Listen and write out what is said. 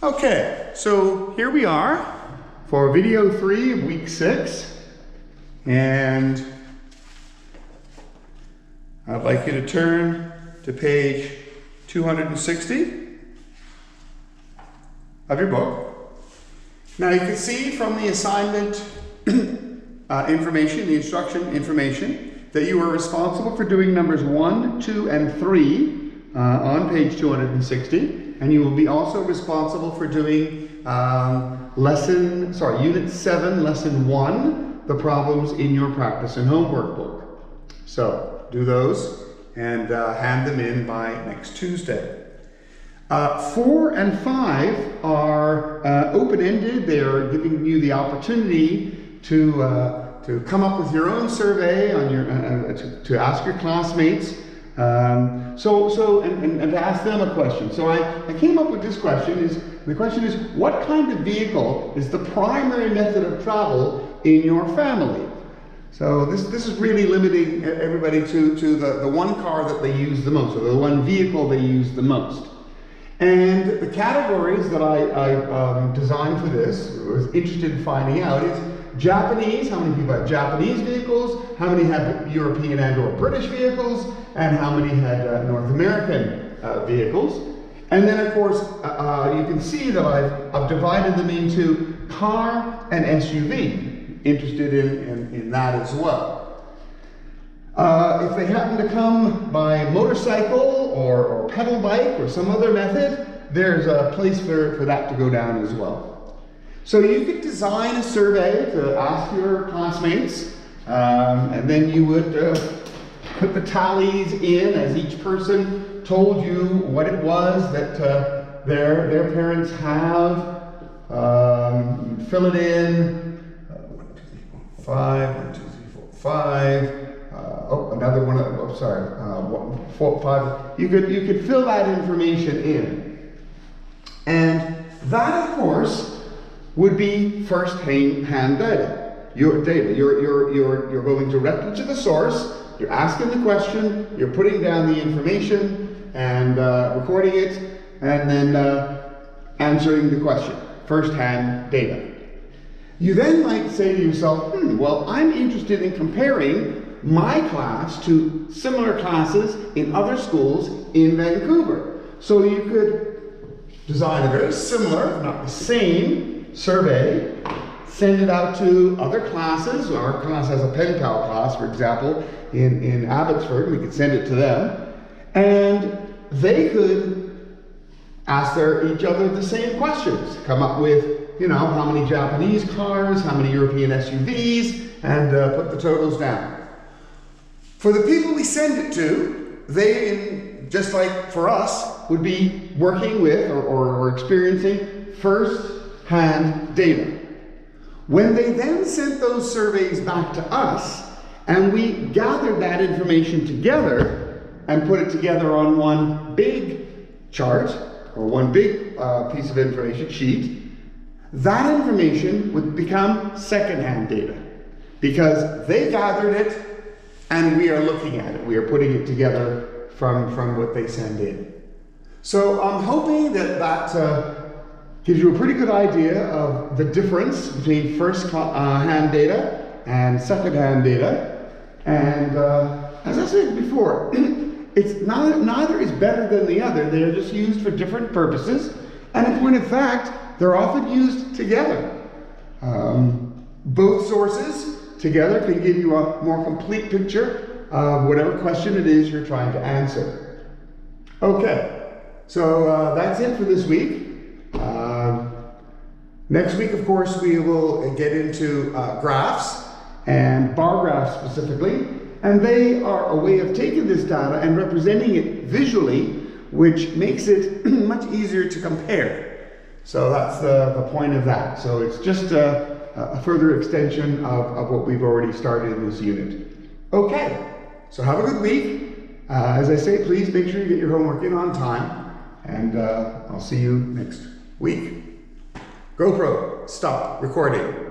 Okay, so here we are for video 3 of week 6, and I'd like you to turn to page 260 of your book. Now you can see from the assignment information, the instruction information, that you are responsible for doing numbers 1, 2, and 3 on page 260. And you will be also responsible for doing Unit 7, Lesson 1, the problems in your practice and homework book. So do those and hand them in by next Tuesday. 4 and 5 are open-ended. They are giving you the opportunity to come up with your own survey on your to ask your classmates. And to ask them a question. So I came up with this question. The question is, what kind of vehicle is the primary method of travel in your family? So this is really limiting everybody to the one car that they use the most, or the one vehicle they use the most. And the categories that I designed for this, was interested in finding out, is Japanese, how many people have Japanese vehicles, how many have European and or British vehicles, and how many had North American vehicles. And then of course, you can see that I've divided them into car and SUV, interested in that as well. If they happen to come by motorcycle or pedal bike or some other method, there's a place for that to go down as well. So you could design a survey to ask your classmates, and then you would put the tallies in as each person told you what it was that their parents have. Fill it in. 1, 2, 3, 4, 5. 1, 2, 3, 4, 5. Another one. 4, 5. You could fill that information in, and that, of course, would be first-hand data. Your data. You're going directly to the source. You're asking the question. You're putting down the information and recording it, and then answering the question. First-hand data. You then might say to yourself, well, I'm interested in comparing my class to similar classes in other schools in Vancouver. So you could design a very similar, if not the same, survey, send it out to other classes. Our class has a pen pal class, for example, in Abbotsford. We could send it to them, and they could ask each other the same questions, come up with, how many Japanese cars, how many European SUVs, and put the totals down. For the people we send it to, they, just like for us, would be working with or experiencing first-hand data. When they then sent those surveys back to us, and we gathered that information together and put it together on one big chart, or one big piece of information sheet, that information would become second-hand data, because they gathered it and we are looking at it. We are putting it together from what they send in. So I'm hoping that gives you a pretty good idea of the difference between first-hand data and second-hand data. And as I said before, it's neither is better than the other. They are just used for different purposes. And in point of fact, they're often used together. Both sources together can give you a more complete picture of whatever question it is you're trying to answer. Okay, so that's it for this week. Next week, of course, we will get into graphs, and bar graphs specifically, and they are a way of taking this data and representing it visually, which makes it much easier to compare. So that's the point of that. So it's just a further extension of what we've already started in this unit. Okay, so have a good week. As I say, please make sure you get your homework in on time, and I'll see you next week. GoPro, stop recording.